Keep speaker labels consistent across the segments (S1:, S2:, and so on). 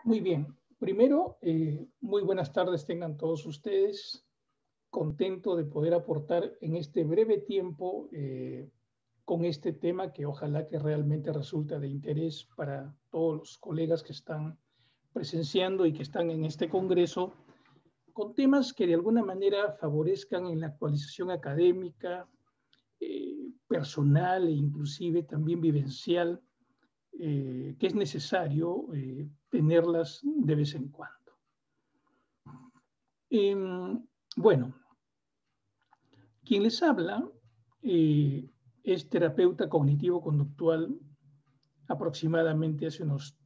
S1: Muy bien. Primero, muy buenas tardes tengan todos ustedes. Contento de poder aportar en este breve tiempo con este tema que ojalá que realmente resulte de interés para todos los colegas que están presenciando y que están en este congreso, con temas que de alguna manera favorezcan en la actualización académica, personal e inclusive también vivencial, que es necesario tenerlas de vez en cuando. Bueno, quien les habla es terapeuta cognitivo-conductual aproximadamente hace unos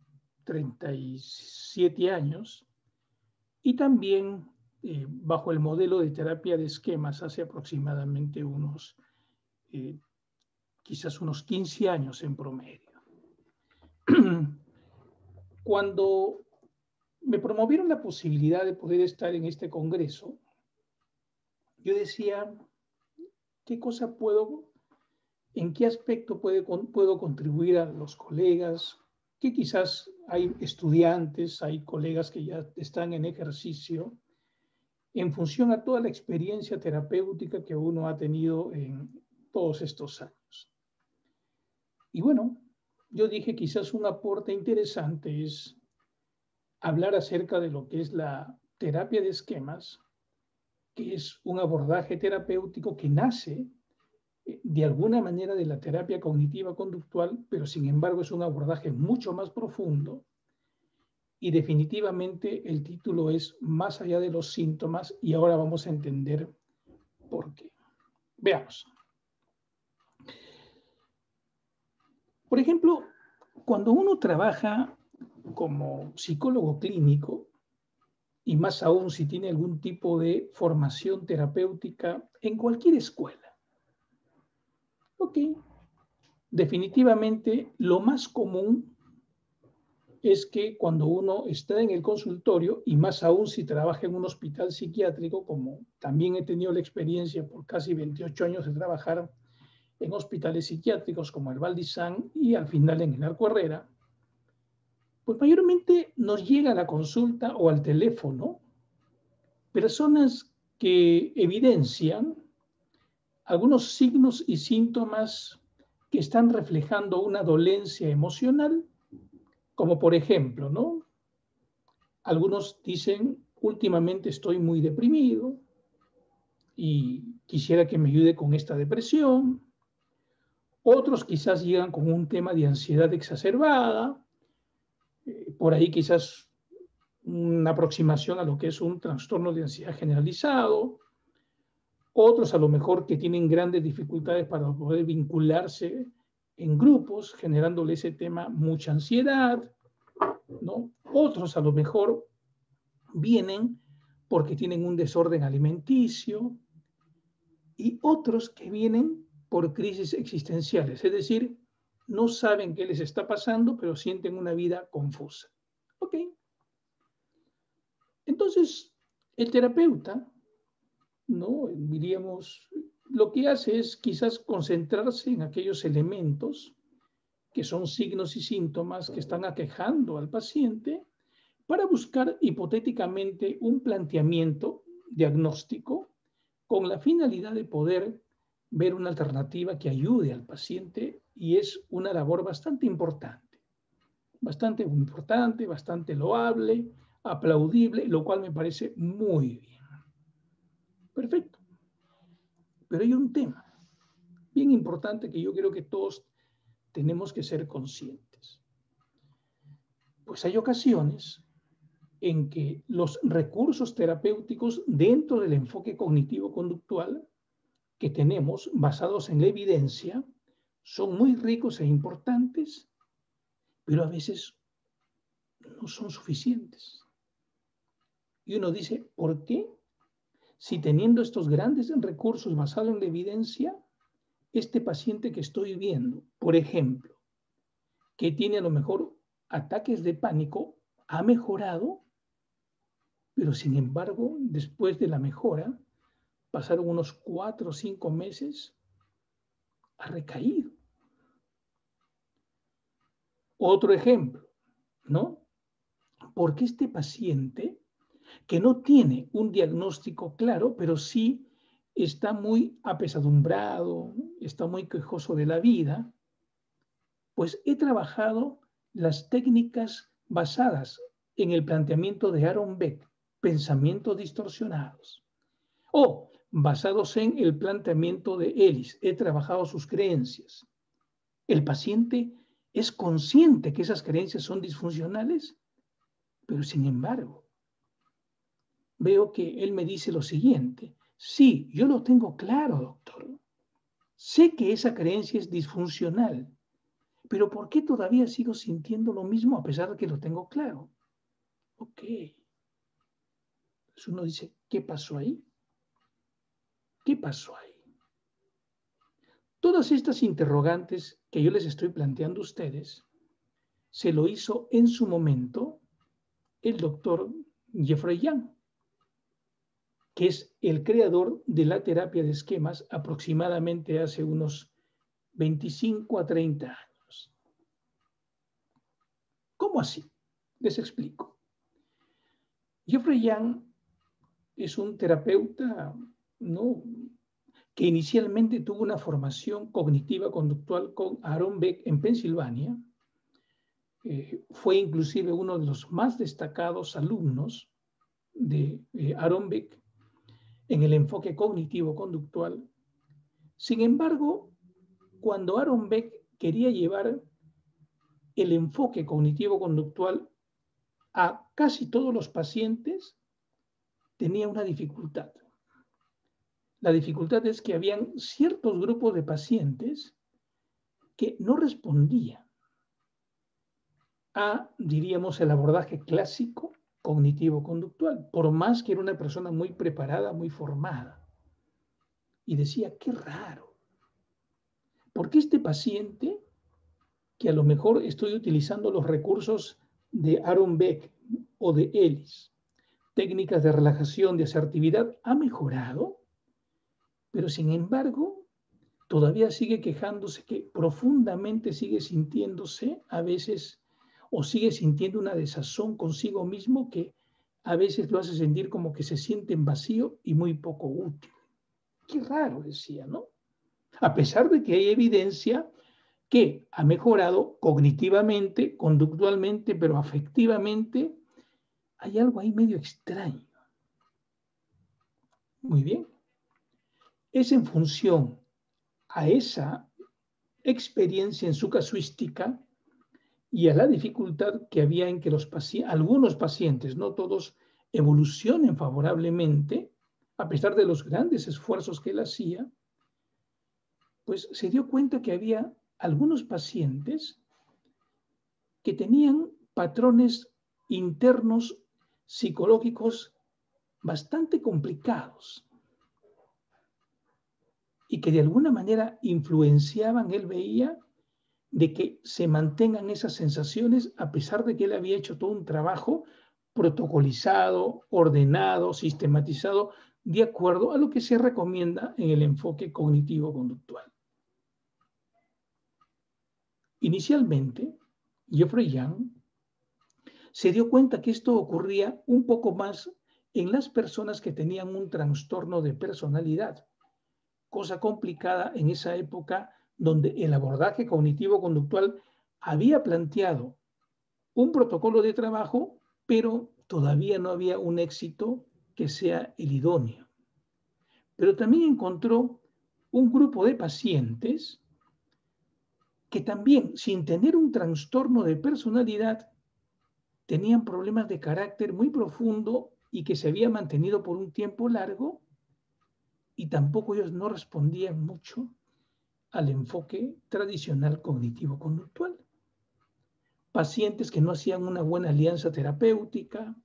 S1: 37 años y también bajo el modelo de terapia de esquemas hace aproximadamente quizás unos 15 años en promedio. Cuando me promovieron la posibilidad de poder estar en este congreso, yo decía, ¿en qué aspecto puedo contribuir a los colegas? Que quizás hay estudiantes, hay colegas que ya están en ejercicio, en función a toda la experiencia terapéutica que uno ha tenido en todos estos años. Y bueno, yo dije quizás un aporte interesante es hablar acerca de lo que es la terapia de esquemas, que es un abordaje terapéutico que nace de alguna manera de la terapia cognitiva conductual, pero sin embargo es un abordaje mucho más profundo y definitivamente el título es Más allá de los síntomas y ahora vamos a entender por qué. Veamos. Por ejemplo, cuando uno trabaja como psicólogo clínico, y más aún si tiene algún tipo de formación terapéutica en cualquier escuela, ok, definitivamente lo más común es que cuando uno está en el consultorio, y más aún si trabaja en un hospital psiquiátrico, como también he tenido la experiencia por casi 28 años de trabajar en hospitales psiquiátricos como el Valdizán y al final en el Arco Herrera, pues mayormente nos llega a la consulta o al teléfono personas que evidencian algunos signos y síntomas que están reflejando una dolencia emocional, como por ejemplo, ¿no? Algunos dicen, últimamente estoy muy deprimido y quisiera que me ayude con esta depresión. Otros quizás llegan con un tema de ansiedad exacerbada, por ahí quizás una aproximación a lo que es un trastorno de ansiedad generalizado. Otros a lo mejor que tienen grandes dificultades para poder vincularse en grupos, generándole ese tema mucha ansiedad, ¿no? Otros a lo mejor vienen porque tienen un desorden alimenticio y otros que vienen por crisis existenciales, es decir, no saben qué les está pasando, pero sienten una vida confusa. ¿Ok? Entonces, el terapeuta, ¿no? Diríamos, lo que hace es quizás concentrarse en aquellos elementos que son signos y síntomas que están aquejando al paciente para buscar hipotéticamente un planteamiento diagnóstico con la finalidad de poder ver una alternativa que ayude al paciente y es una labor bastante loable, aplaudible, lo cual me parece muy bien. Perfecto. Pero hay un tema bien importante que yo creo que todos tenemos que ser conscientes. Pues hay ocasiones en que los recursos terapéuticos dentro del enfoque cognitivo-conductual que tenemos basados en la evidencia son muy ricos e importantes, pero a veces no son suficientes. Y uno dice, ¿por qué? Si teniendo estos grandes recursos basados en la evidencia, este paciente que estoy viendo, por ejemplo, que tiene a lo mejor ataques de pánico, ha mejorado, pero sin embargo, después de la mejora, pasaron unos 4 o 5 meses, ha recaído. Otro ejemplo, ¿no? porque este paciente, que no tiene un diagnóstico claro, pero sí está muy apesadumbrado, está muy quejoso de la vida, pues he trabajado las técnicas basadas en el planteamiento de Aaron Beck, pensamientos distorsionados, o basados en el planteamiento de Ellis, he trabajado sus creencias. El paciente es consciente que esas creencias son disfuncionales, pero sin embargo, veo que él me dice lo siguiente: sí, yo lo tengo claro, doctor. Sé que esa creencia es disfuncional, pero ¿por qué todavía sigo sintiendo lo mismo a pesar de que lo tengo claro? Ok. Entonces uno dice, ¿qué pasó ahí? ¿Qué pasó ahí? Todas estas interrogantes que yo les estoy planteando a ustedes, se lo hizo en su momento el doctor Jeffrey Young, que es el creador de la terapia de esquemas aproximadamente hace unos 25 a 30 años. ¿Cómo así? Les explico. Jeffrey Young es un terapeuta, ¿no?, que inicialmente tuvo una formación cognitiva conductual con Aaron Beck en Pensilvania. Fue inclusive uno de los más destacados alumnos de Aaron Beck en el enfoque cognitivo-conductual. Sin embargo, cuando Aaron Beck quería llevar el enfoque cognitivo-conductual a casi todos los pacientes, tenía una dificultad. La dificultad es que habían ciertos grupos de pacientes que no respondían a, diríamos, el abordaje clásico cognitivo-conductual, por más que era una persona muy preparada, muy formada. Y decía, qué raro, porque este paciente, que a lo mejor estoy utilizando los recursos de Aaron Beck o de Ellis, técnicas de relajación, de asertividad, ha mejorado, pero sin embargo, todavía sigue quejándose, que profundamente sigue sintiéndose a veces, o sigue sintiendo una desazón consigo mismo que a veces lo hace sentir como que se siente en vacío y muy poco útil. Qué raro, decía, ¿no? A pesar de que hay evidencia que ha mejorado cognitivamente, conductualmente, pero afectivamente, hay algo ahí medio extraño. Muy bien. Es en función a esa experiencia en su casuística y a la dificultad que había en que algunos pacientes, no todos, evolucionen favorablemente, a pesar de los grandes esfuerzos que él hacía, pues se dio cuenta que había algunos pacientes que tenían patrones internos psicológicos bastante complicados y que de alguna manera influenciaban, él veía, de que se mantengan esas sensaciones a pesar de que él había hecho todo un trabajo protocolizado, ordenado, sistematizado, de acuerdo a lo que se recomienda en el enfoque cognitivo-conductual. Inicialmente, Jeffrey Young se dio cuenta que esto ocurría un poco más en las personas que tenían un trastorno de personalidad, cosa complicada en esa época donde el abordaje cognitivo-conductual había planteado un protocolo de trabajo, pero todavía no había un éxito que sea el idóneo. Pero también encontró un grupo de pacientes que también, sin tener un trastorno de personalidad, tenían problemas de carácter muy profundo y que se había mantenido por un tiempo largo, y tampoco ellos no respondían mucho al enfoque tradicional cognitivo-conductual. Pacientes que no hacían una buena alianza terapéutica,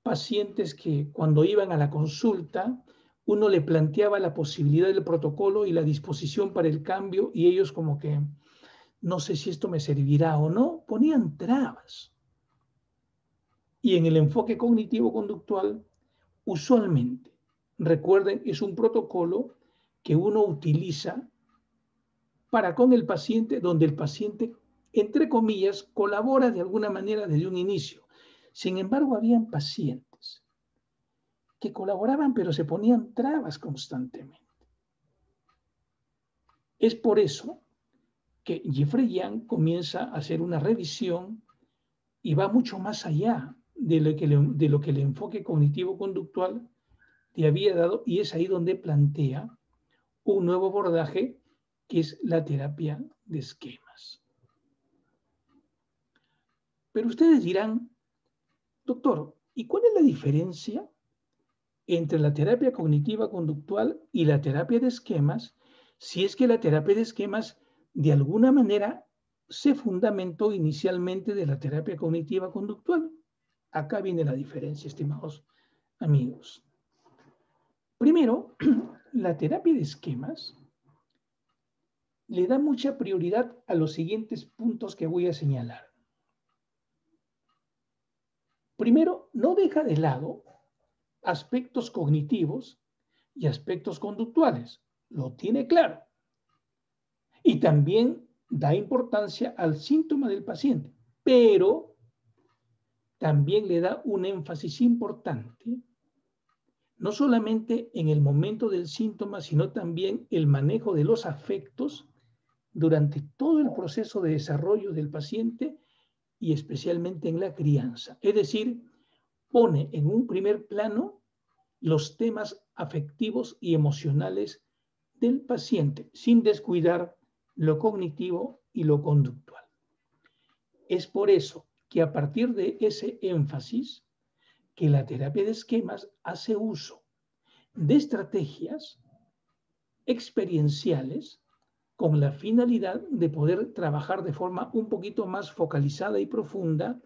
S1: pacientes que cuando iban a la consulta uno le planteaba la posibilidad del protocolo y la disposición para el cambio y ellos como que no sé si esto me servirá o no, ponían trabas. Y en el enfoque cognitivo-conductual, usualmente, recuerden, es un protocolo que uno utiliza para con el paciente, donde el paciente, entre comillas, colabora de alguna manera desde un inicio. Sin embargo, habían pacientes que colaboraban, pero se ponían trabas constantemente. Es por eso que Jeffrey Young comienza a hacer una revisión y va mucho más allá de lo que el enfoque cognitivo-conductual te había dado, y es ahí donde plantea un nuevo abordaje que es la terapia de esquemas. Pero ustedes dirán, doctor, ¿y cuál es la diferencia entre la terapia cognitiva conductual y la terapia de esquemas, si es que la terapia de esquemas de alguna manera se fundamentó inicialmente de la terapia cognitiva conductual? Acá viene la diferencia, estimados amigos. Primero, la terapia de esquemas le da mucha prioridad a los siguientes puntos que voy a señalar. Primero, no deja de lado aspectos cognitivos y aspectos conductuales. Lo tiene claro. Y también da importancia al síntoma del paciente, pero también le da un énfasis importante, no solamente en el momento del síntoma, sino también el manejo de los afectos durante todo el proceso de desarrollo del paciente y especialmente en la crianza. Es decir, pone en un primer plano los temas afectivos y emocionales del paciente, sin descuidar lo cognitivo y lo conductual. Es por eso que a partir de ese énfasis, que la terapia de esquemas hace uso de estrategias experienciales con la finalidad de poder trabajar de forma un poquito más focalizada y profunda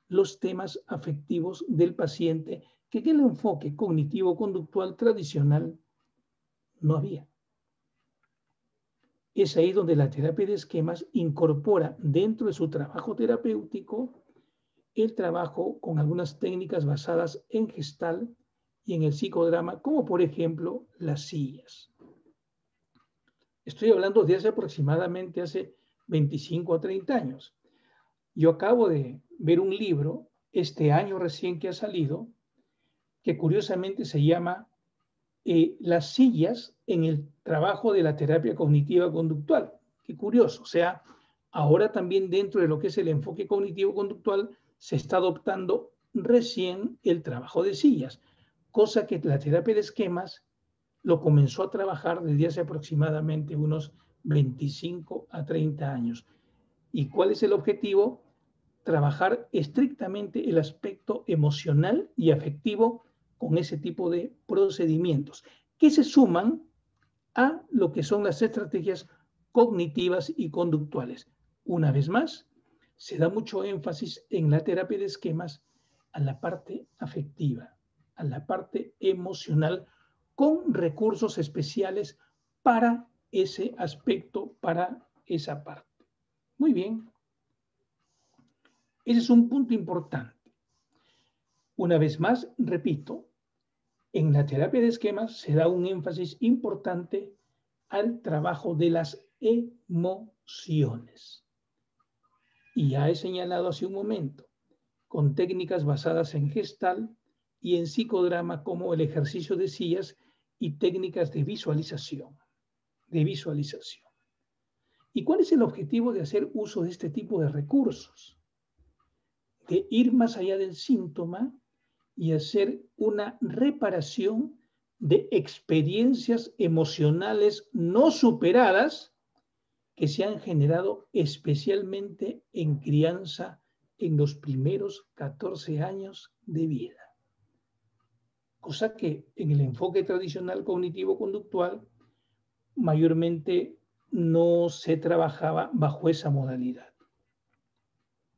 S1: los temas afectivos del paciente que en el enfoque cognitivo-conductual tradicional no había. Es ahí donde la terapia de esquemas incorpora dentro de su trabajo terapéutico el trabajo con algunas técnicas basadas en Gestalt y en el psicodrama, como por ejemplo las sillas. Estoy hablando de hace aproximadamente hace 25 a 30 años. Yo acabo de ver un libro, este año recién que ha salido, que curiosamente se llama Las sillas en el trabajo de la terapia cognitiva conductual. Qué curioso. O sea, ahora también dentro de lo que es el enfoque cognitivo conductual se está adoptando recién el trabajo de sillas, cosa que la terapia de esquemas lo comenzó a trabajar desde hace aproximadamente unos 25 a 30 años. ¿Y cuál es el objetivo? Trabajar estrictamente el aspecto emocional y afectivo con ese tipo de procedimientos, que se suman a lo que son las estrategias cognitivas y conductuales. Una vez más, se da mucho énfasis en la terapia de esquemas a la parte afectiva, a la parte emocional, con recursos especiales para ese aspecto, para esa parte. Muy bien. Ese es un punto importante. Una vez más, repito, en la terapia de esquemas se da un énfasis importante al trabajo de las emociones. Y ya he señalado hace un momento, con técnicas basadas en Gestalt y en psicodrama como el ejercicio de sillas y técnicas de visualización. ¿Y cuál es el objetivo de hacer uso de este tipo de recursos? De ir más allá del síntoma y hacer una reparación de experiencias emocionales no superadas que se han generado especialmente en crianza en los primeros 14 años de vida. Cosa que en el enfoque tradicional cognitivo-conductual mayormente no se trabajaba bajo esa modalidad.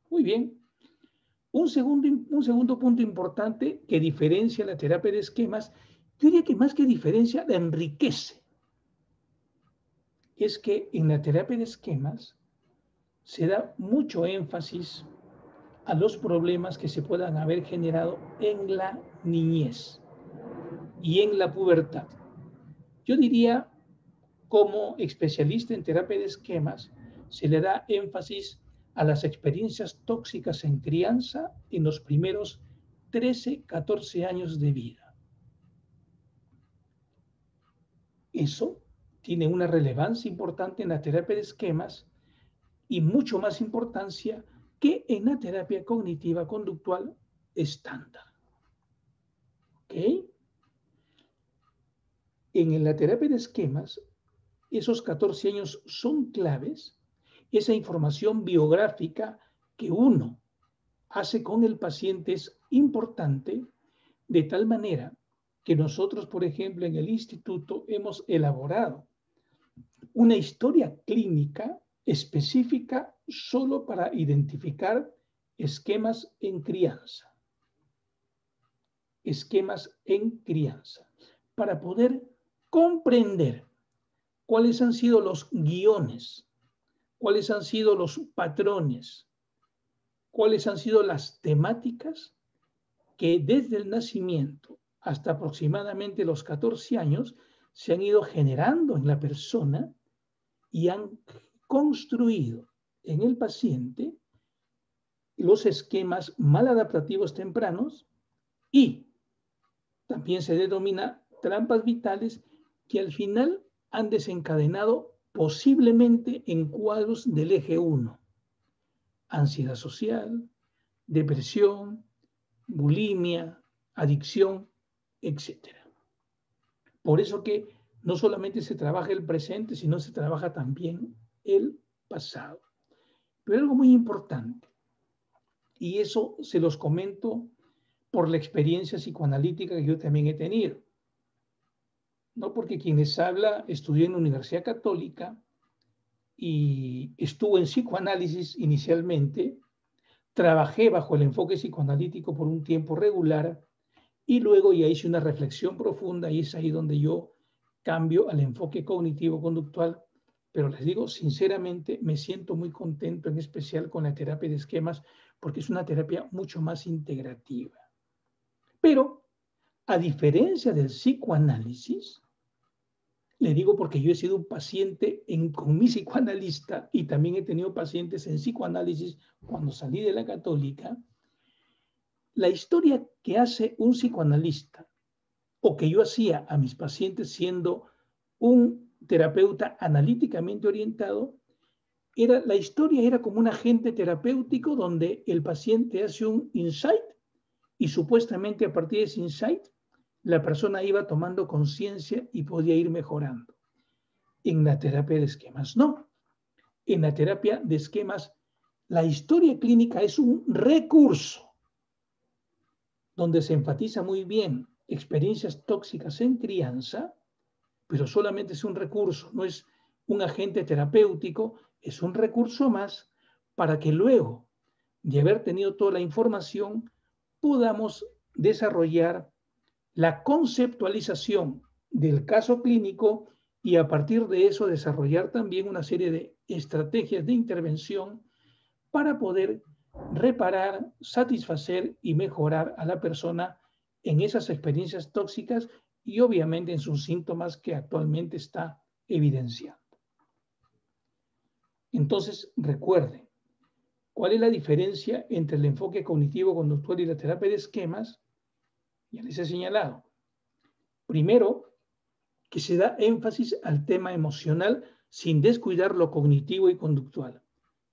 S1: Muy bien. Un segundo punto importante que diferencia la terapia de esquemas, yo diría que más que diferencia, la enriquece, es que en la terapia de esquemas se da mucho énfasis a los problemas que se puedan haber generado en la niñez y en la pubertad. Yo diría, como especialista en terapia de esquemas, se le da énfasis a las experiencias tóxicas en crianza en los primeros 13, 14 años de vida. Eso tiene una relevancia importante en la terapia de esquemas y mucho más importancia que en la terapia cognitiva conductual estándar. ¿Ok? En la terapia de esquemas, esos 14 años son claves. Esa información biográfica que uno hace con el paciente es importante, de tal manera que nosotros, por ejemplo, en el instituto hemos elaborado una historia clínica específica solo para identificar esquemas en crianza. Esquemas en crianza, para poder comprender cuáles han sido los guiones, cuáles han sido los patrones, cuáles han sido las temáticas que desde el nacimiento hasta aproximadamente los 14 años se han ido generando en la persona y han construido en el paciente los esquemas maladaptativos tempranos y también se denomina trampas vitales que al final han desencadenado posiblemente en cuadros del eje 1. Ansiedad social, depresión, bulimia, adicción, etc. Por eso que no solamente se trabaja el presente, sino se trabaja también el pasado. Pero algo muy importante, y eso se los comento por la experiencia psicoanalítica que yo también he tenido. No, porque quien les habla estudió en la Universidad Católica y estuvo en psicoanálisis inicialmente, trabajé bajo el enfoque psicoanalítico por un tiempo regular y luego ya hice una reflexión profunda y es ahí donde yo cambio al enfoque cognitivo-conductual. Pero les digo, sinceramente, me siento muy contento, en especial con la terapia de esquemas, porque es una terapia mucho más integrativa. Pero, a diferencia del psicoanálisis, le digo porque yo he sido un paciente con mi psicoanalista y también he tenido pacientes en psicoanálisis cuando salí de la católica. La historia que hace un psicoanalista o que yo hacía a mis pacientes siendo un terapeuta analíticamente orientado, la historia era como un agente terapéutico donde el paciente hace un insight y supuestamente a partir de ese insight la persona iba tomando conciencia y podía ir mejorando. En la terapia de esquemas no. En la terapia de esquemas la historia clínica es un recurso donde se enfatiza muy bien experiencias tóxicas en crianza, pero solamente es un recurso, no es un agente terapéutico, es un recurso más para que luego de haber tenido toda la información podamos desarrollar la conceptualización del caso clínico y a partir de eso desarrollar también una serie de estrategias de intervención para poder reparar, satisfacer y mejorar a la persona en esas experiencias tóxicas y obviamente en sus síntomas que actualmente está evidenciando. Entonces, recuerden, ¿cuál es la diferencia entre el enfoque cognitivo-conductual y la terapia de esquemas? Ya les he señalado. Primero, que se da énfasis al tema emocional sin descuidar lo cognitivo y conductual.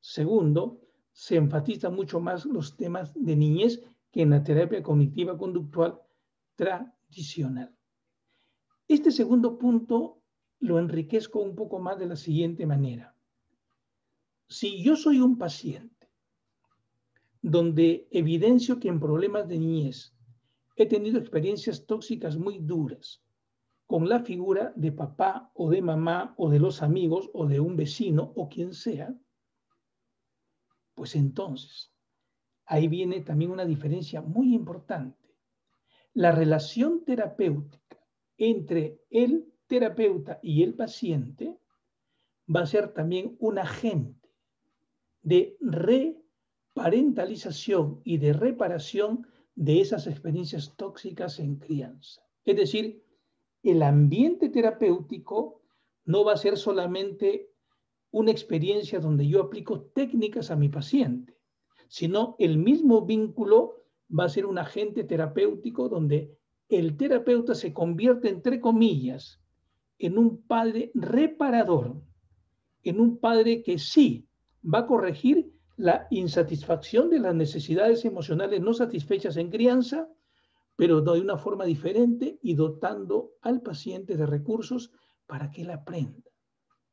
S1: Segundo, se enfatiza mucho más los temas de niñez que en la terapia cognitiva conductual tradicional. Este segundo punto lo enriquezco un poco más de la siguiente manera. Si yo soy un paciente donde evidencio que en problemas de niñez he tenido experiencias tóxicas muy duras con la figura de papá o de mamá o de los amigos o de un vecino o quien sea, pues entonces ahí viene también una diferencia muy importante. La relación terapéutica entre el terapeuta y el paciente va a ser también un agente de reparentalización y de reparación de esas experiencias tóxicas en crianza. Es decir, el ambiente terapéutico no va a ser solamente una experiencia donde yo aplico técnicas a mi paciente, sino el mismo vínculo va a ser un agente terapéutico donde el terapeuta se convierte, entre comillas, en un padre reparador, en un padre que sí va a corregir la insatisfacción de las necesidades emocionales no satisfechas en crianza, pero de una forma diferente y dotando al paciente de recursos para que él aprenda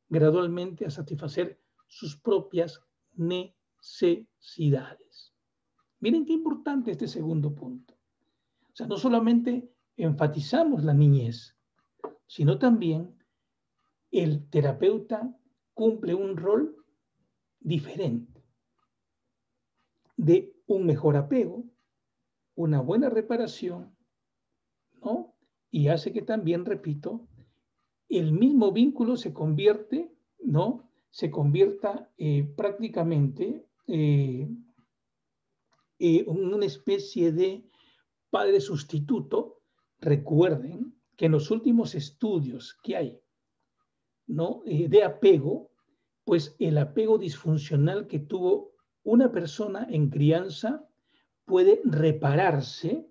S1: gradualmente a satisfacer sus propias necesidades. Miren qué importante este segundo punto. O sea, no solamente enfatizamos la niñez, sino también el terapeuta cumple un rol diferente de un mejor apego, una buena reparación, ¿no? Y hace que también, repito, el mismo vínculo se convierte, ¿no? Se convierta prácticamente en una especie de padre sustituto. Recuerden que en los últimos estudios que hay, ¿no? De apego, pues el apego disfuncional que tuvo una persona en crianza puede repararse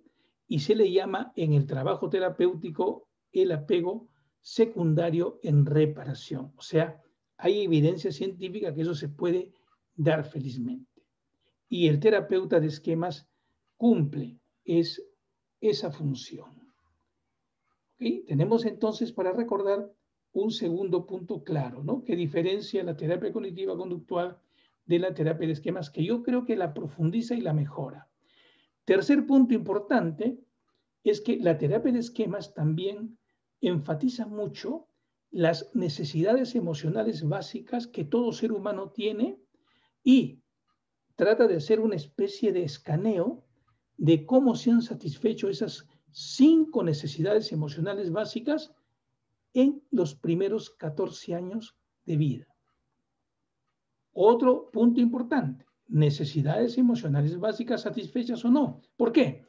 S1: y se le llama en el trabajo terapéutico el apego secundario en reparación. O sea, hay evidencia científica que eso se puede dar felizmente. Y el terapeuta de esquemas cumple esa función. ¿Okay? Tenemos entonces para recordar un segundo punto claro, ¿no? Que diferencia la terapia cognitiva conductual de la terapia de esquemas, que yo creo que la profundiza y la mejora. Tercer punto importante es que la terapia de esquemas también enfatiza mucho las necesidades emocionales básicas que todo ser humano tiene y trata de hacer una especie de escaneo de cómo se han satisfecho esas 5 necesidades emocionales básicas en los primeros 14 años de vida. Otro punto importante, necesidades emocionales básicas satisfechas o no. ¿Por qué?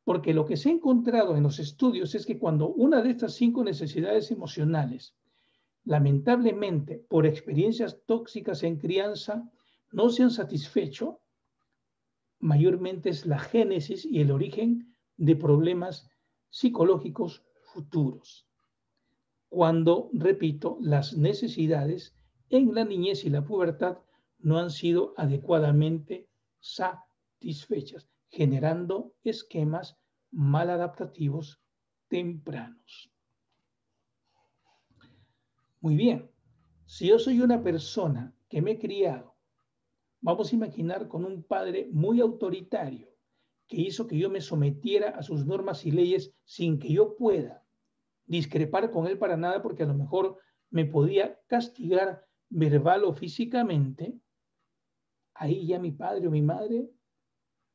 S1: Porque lo que se ha encontrado en los estudios es que cuando una de estas 5 necesidades emocionales, lamentablemente por experiencias tóxicas en crianza, no se han satisfecho, mayormente es la génesis y el origen de problemas psicológicos futuros. Cuando, repito, las necesidades en la niñez y la pubertad no han sido adecuadamente satisfechas, generando esquemas maladaptativos tempranos. Muy bien, si yo soy una persona que me he criado, vamos a imaginar con un padre muy autoritario, que hizo que yo me sometiera a sus normas y leyes sin que yo pueda discrepar con él para nada, porque a lo mejor me podía castigar verbal o físicamente, ahí ya mi padre o mi madre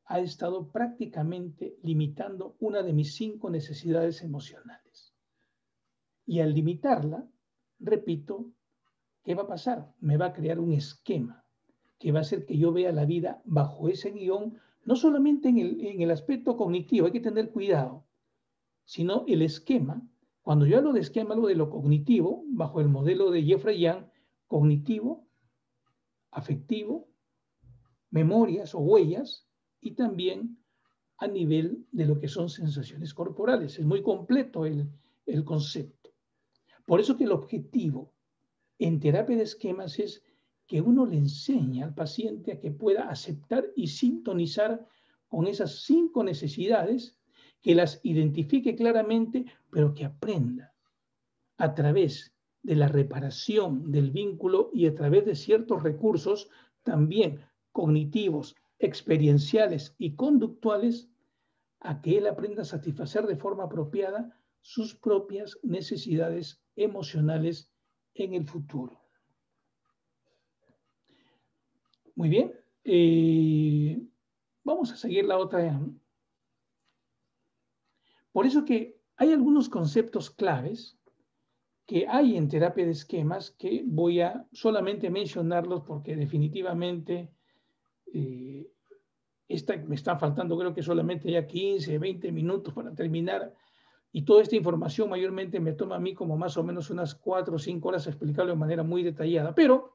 S1: ha estado prácticamente limitando una de mis 5 necesidades emocionales. Y al limitarla, repito, ¿qué va a pasar? Me va a crear un esquema que va a hacer que yo vea la vida bajo ese guión, no solamente en el aspecto cognitivo, hay que tener cuidado, sino el esquema. Cuando yo hablo de esquema, hablo de lo cognitivo, bajo el modelo de Jeffrey Young, cognitivo, afectivo, memorias o huellas, y también a nivel de lo que son sensaciones corporales. Es muy completo el concepto. Por eso que el objetivo en terapia de esquemas es que uno le enseñe al paciente a que pueda aceptar y sintonizar con esas 5 necesidades, que las identifique claramente, pero que aprenda a través de la reparación del vínculo y a través de ciertos recursos también cognitivos, experienciales y conductuales, a que él aprenda a satisfacer de forma apropiada sus propias necesidades emocionales en el futuro. Muy bien. Vamos a seguir la otra. Por eso que hay algunos conceptos claves que hay en terapia de esquemas que voy a solamente mencionarlos porque definitivamente me están faltando creo que solamente ya 15, 20 minutos para terminar, y toda esta información mayormente me toma a mí como más o menos unas 4 o 5 horas explicarlo de manera muy detallada, pero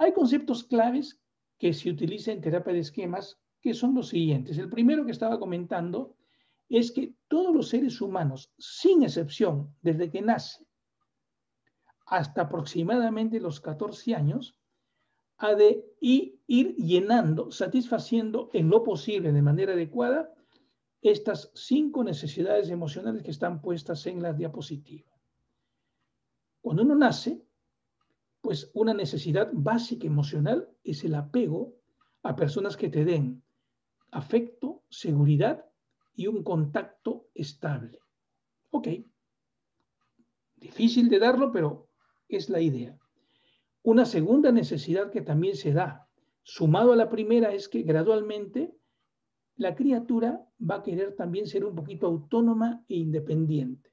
S1: Hay conceptos claves que se utilizan en terapia de esquemas que son los siguientes. El primero que estaba comentando es que todos los seres humanos, sin excepción, desde que nace hasta aproximadamente los 14 años, ha de ir llenando, satisfaciendo en lo posible, de manera adecuada, estas 5 necesidades emocionales que están puestas en la diapositiva. Cuando uno nace, pues una necesidad básica emocional es el apego a personas que te den afecto, seguridad y un contacto estable. Ok, difícil de darlo, pero es la idea. Una segunda necesidad que también se da, sumado a la primera, es que gradualmente la criatura va a querer también ser un poquito autónoma e independiente.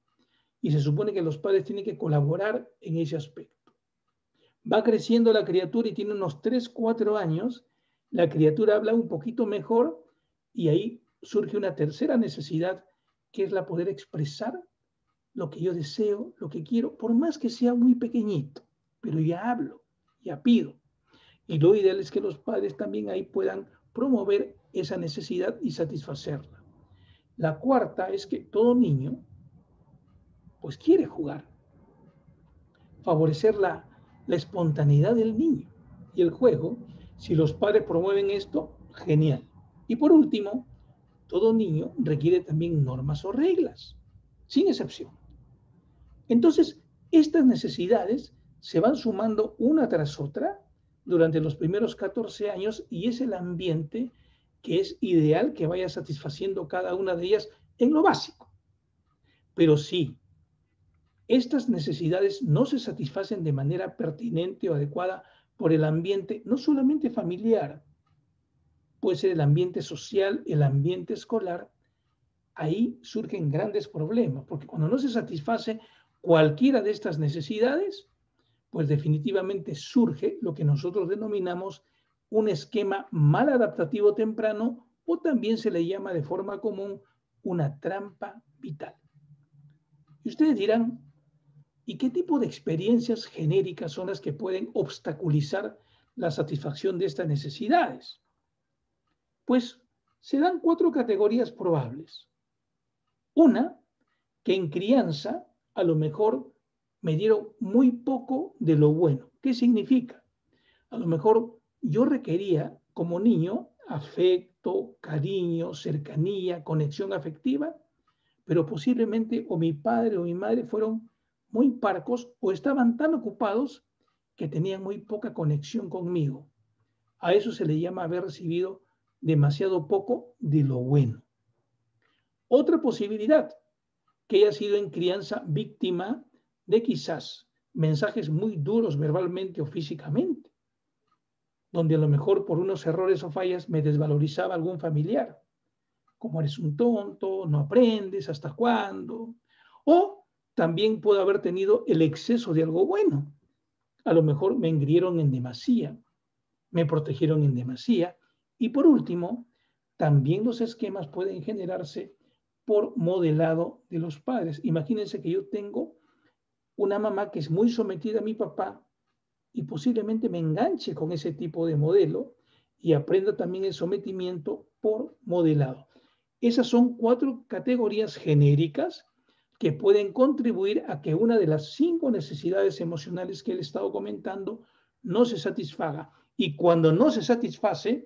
S1: Y se supone que los padres tienen que colaborar en ese aspecto. Va creciendo la criatura y tiene unos 3, 4 años, la criatura habla un poquito mejor y ahí surge una tercera necesidad, que es la poder expresar lo que yo deseo, lo que quiero, por más que sea muy pequeñito, pero ya hablo, ya pido. Y lo ideal es que los padres también ahí puedan promover esa necesidad y satisfacerla. La cuarta es que todo niño pues quiere jugar, favorecer la espontaneidad del niño. Y el juego, si los padres promueven esto, genial. Y por último, todo niño requiere también normas o reglas, sin excepción. Entonces, estas necesidades se van sumando una tras otra durante los primeros 14 años y es el ambiente que es ideal que vaya satisfaciendo cada una de ellas en lo básico. Pero sí, estas necesidades no se satisfacen de manera pertinente o adecuada por el ambiente, no solamente familiar, puede ser el ambiente social, el ambiente escolar. Ahí surgen grandes problemas, porque cuando no se satisface cualquiera de estas necesidades, pues definitivamente surge lo que nosotros denominamos un esquema mal adaptativo temprano, o también se le llama de forma común una trampa vital. Y ustedes dirán, ¿y qué tipo de experiencias genéricas son las que pueden obstaculizar la satisfacción de estas necesidades? Pues se dan 4 categorías probables. Una, que en crianza a lo mejor me dieron muy poco de lo bueno. ¿Qué significa? A lo mejor yo requería como niño afecto, cariño, cercanía, conexión afectiva, pero posiblemente o mi padre o mi madre fueron muy parcos o estaban tan ocupados que tenían muy poca conexión conmigo. A eso se le llama haber recibido demasiado poco de lo bueno. Otra posibilidad, que haya sido en crianza víctima de quizás mensajes muy duros verbalmente o físicamente, donde a lo mejor por unos errores o fallas me desvalorizaba algún familiar, como eres un tonto, no aprendes, ¿hasta cuándo? O también puedo haber tenido el exceso de algo bueno. A lo mejor me engrieron en demasía, me protegieron en demasía. Y por último, también los esquemas pueden generarse por modelado de los padres. Imagínense que yo tengo una mamá que es muy sometida a mi papá y posiblemente me enganche con ese tipo de modelo y aprenda también el sometimiento por modelado. Esas son 4 categorías genéricas que pueden contribuir a que una de las 5 necesidades emocionales que he estado comentando no se satisfaga. Y cuando no se satisface,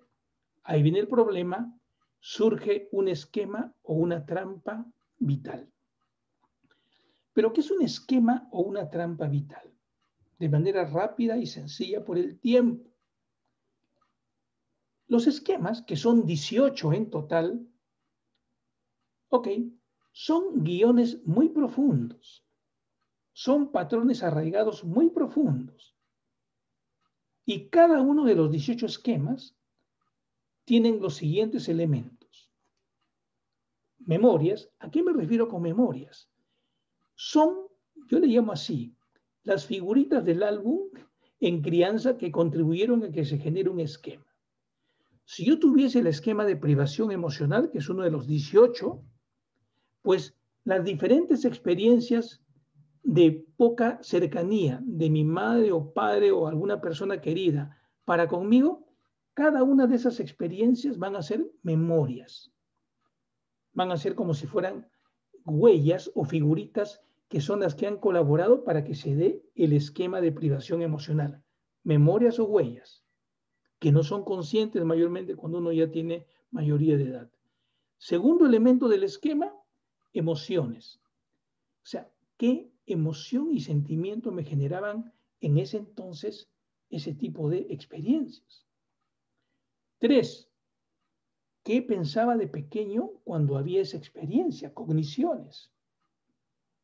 S1: ahí viene el problema, surge un esquema o una trampa vital. ¿Pero qué es un esquema o una trampa vital? De manera rápida y sencilla por el tiempo. Los esquemas, que son 18 en total, son guiones muy profundos, son patrones arraigados muy profundos. Y cada uno de los 18 esquemas tienen los siguientes elementos. Memorias, ¿a qué me refiero con memorias? Son, yo le llamo así, las figuritas del álbum en crianza que contribuyeron a que se genere un esquema. Si yo tuviese el esquema de privación emocional, que es uno de los 18, pues las diferentes experiencias de poca cercanía de mi madre o padre o alguna persona querida Para conmigo, cada una de esas experiencias van a ser memorias. Van a ser como si fueran huellas o figuritas que son las que han colaborado para que se dé el esquema de privación emocional. Memorias o huellas que no son conscientes mayormente cuando uno ya tiene mayoría de edad. Segundo elemento del esquema, emociones. O sea, ¿qué emoción y sentimiento me generaban en ese entonces ese tipo de experiencias? 3, ¿qué pensaba de pequeño cuando había esa experiencia? Cogniciones.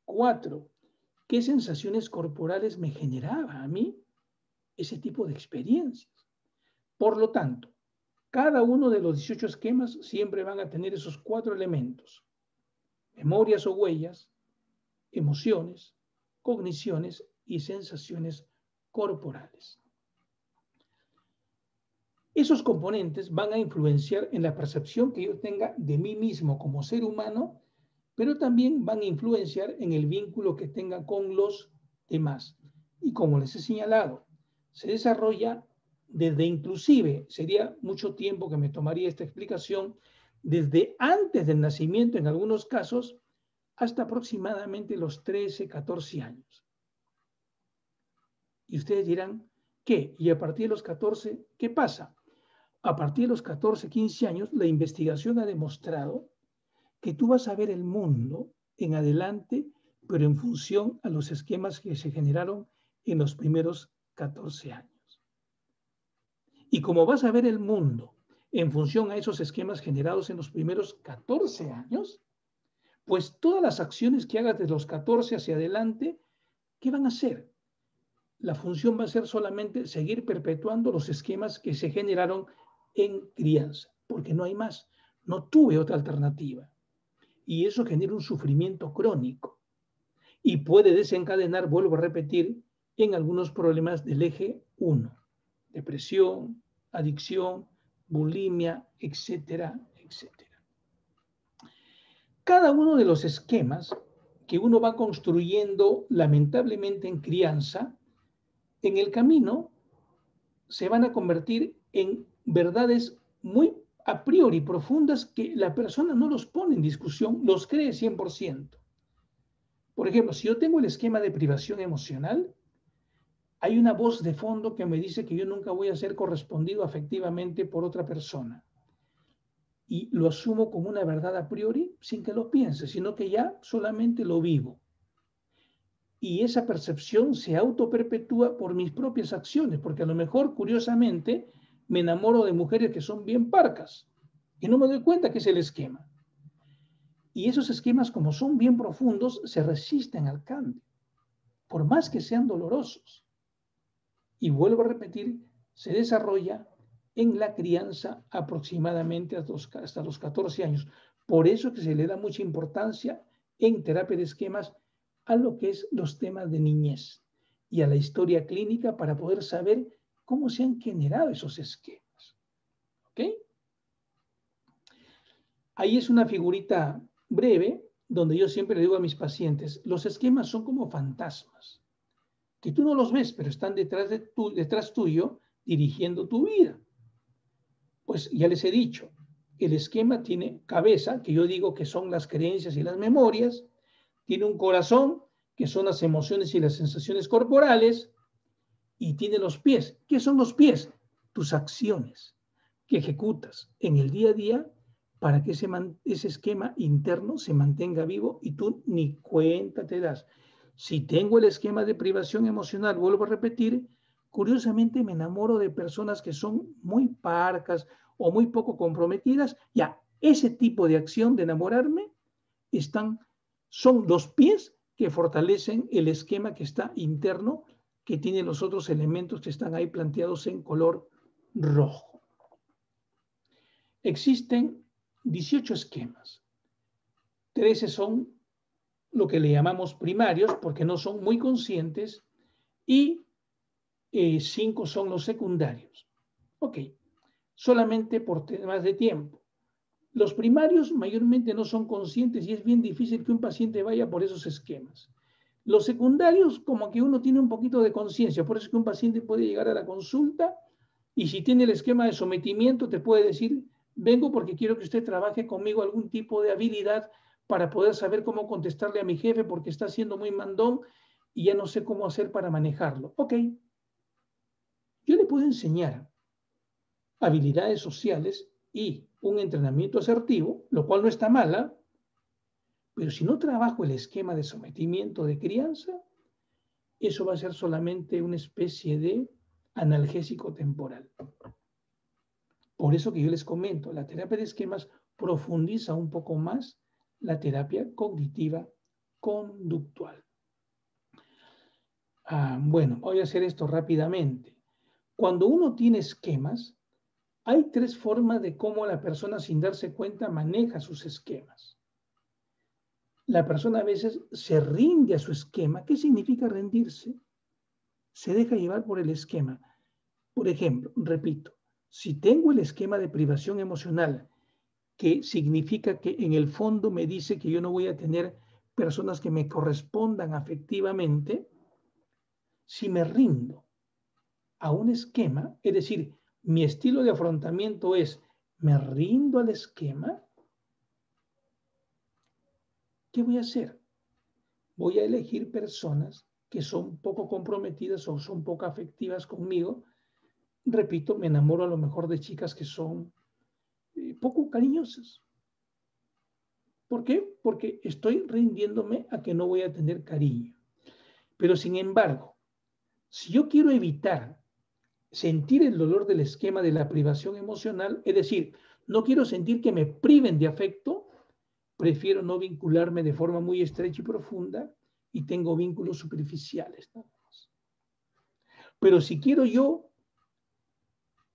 S1: 4, ¿qué sensaciones corporales me generaba a mí ese tipo de experiencias? Por lo tanto, cada uno de los 18 esquemas siempre van a tener esos 4 elementos: memorias o huellas, emociones, cogniciones y sensaciones corporales. Esos componentes van a influenciar en la percepción que yo tenga de mí mismo como ser humano, pero también van a influenciar en el vínculo que tenga con los demás. Y como les he señalado, se desarrolla desde, inclusive, sería mucho tiempo que me tomaría esta explicación, desde antes del nacimiento en algunos casos, hasta aproximadamente los 13, 14 años. Y ustedes dirán, ¿qué? ¿Y a partir de los 14, qué pasa? A partir de los 14, 15 años, la investigación ha demostrado que tú vas a ver el mundo en adelante, pero en función a los esquemas que se generaron en los primeros 14 años. Y como vas a ver el mundo en función a esos esquemas generados en los primeros 14 años, pues todas las acciones que hagas de los 14 hacia adelante, ¿qué van a hacer? La función va a ser solamente seguir perpetuando los esquemas que se generaron en crianza, porque no hay más. No tuve otra alternativa. Y eso genera un sufrimiento crónico y puede desencadenar, vuelvo a repetir, en algunos problemas del eje 1, depresión, adicción, bulimia, etcétera, etcétera. Cada uno de los esquemas que uno va construyendo lamentablemente en crianza, en el camino se van a convertir en verdades muy a priori profundas que la persona no los pone en discusión, los cree 100%. Por ejemplo, si yo tengo el esquema de privación emocional, hay una voz de fondo que me dice que yo nunca voy a ser correspondido afectivamente por otra persona. Y lo asumo como una verdad a priori sin que lo piense, sino que ya solamente lo vivo. Y esa percepción se autoperpetúa por mis propias acciones, porque a lo mejor, curiosamente, me enamoro de mujeres que son bien parcas y no me doy cuenta que es el esquema. Y esos esquemas, como son bien profundos, se resisten al cambio, por más que sean dolorosos. Y vuelvo a repetir, se desarrolla en la crianza aproximadamente hasta los 14 años. Por eso que se le da mucha importancia en terapia de esquemas a lo que es los temas de niñez y a la historia clínica para poder saber cómo se han generado esos esquemas. ¿Ok? Ahí es una figurita breve donde yo siempre le digo a mis pacientes, los esquemas son como fantasmas, que tú no los ves, pero están detrás tuyo dirigiendo tu vida. Pues ya les he dicho, el esquema tiene cabeza, que yo digo que son las creencias y las memorias, tiene un corazón, que son las emociones y las sensaciones corporales, y tiene los pies. ¿Qué son los pies? Tus acciones que ejecutas en el día a día para que ese esquema interno se mantenga vivo y tú ni cuenta te das. Si tengo el esquema de privación emocional, vuelvo a repetir, curiosamente me enamoro de personas que son muy parcas o muy poco comprometidas. Ya, ese tipo de acción de enamorarme son los pies que fortalecen el esquema que está interno, que tiene los otros elementos que están ahí planteados en color rojo. Existen 18 esquemas. 13 son lo que le llamamos primarios porque no son muy conscientes y 5 son los secundarios. Ok, solamente por temas de tiempo. Los primarios mayormente no son conscientes y es bien difícil que un paciente vaya por esos esquemas. Los secundarios, como que uno tiene un poquito de conciencia, por eso es que un paciente puede llegar a la consulta Y si tiene el esquema de sometimiento, te puede decir, vengo porque quiero que usted trabaje conmigo algún tipo de habilidad para poder saber cómo contestarle a mi jefe porque está siendo muy mandón y ya no sé cómo hacer para manejarlo. Ok, yo le puedo enseñar habilidades sociales y un entrenamiento asertivo, lo cual no está mala, pero si no trabajo el esquema de sometimiento de crianza, eso va a ser solamente una especie de analgésico temporal. Por eso que yo les comento, la terapia de esquemas profundiza un poco más la terapia cognitiva conductual. Bueno, voy a hacer esto rápidamente. Cuando uno tiene esquemas, hay 3 formas de cómo la persona sin darse cuenta maneja sus esquemas. La persona a veces se rinde a su esquema. ¿Qué significa rendirse? Se deja llevar por el esquema. Por ejemplo, repito, si tengo el esquema de privación emocional, que significa que en el fondo me dice que yo no voy a tener personas que me correspondan afectivamente, si me rindo a un esquema, es decir, mi estilo de afrontamiento es, me rindo al esquema, ¿qué voy a hacer? Voy a elegir personas que son poco comprometidas o son poco afectivas conmigo. Repito, me enamoro a lo mejor de chicas que son poco cariñosas. ¿Por qué? Porque estoy rindiéndome a que no voy a tener cariño. Pero sin embargo, si yo quiero evitar sentir el dolor del esquema de la privación emocional, es decir, no quiero sentir que me priven de afecto, prefiero no vincularme de forma muy estrecha y profunda y tengo vínculos superficiales. ¿No? Pero si quiero yo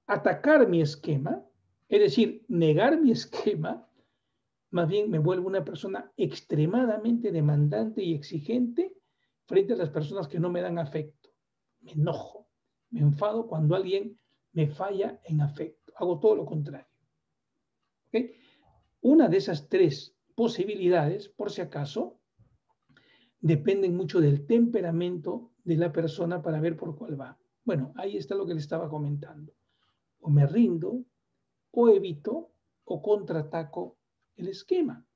S1: atacar mi esquema, es decir, negar mi esquema, más bien me vuelvo una persona extremadamente demandante y exigente frente a las personas que no me dan afecto. Me enojo, me enfado cuando alguien me falla en afecto. Hago todo lo contrario. ¿Okay? Una de esas 3 posibilidades, por si acaso, dependen mucho del temperamento de la persona para ver por cuál va. Bueno, ahí está lo que le estaba comentando. O me rindo, o evito, o contraataco el esquema.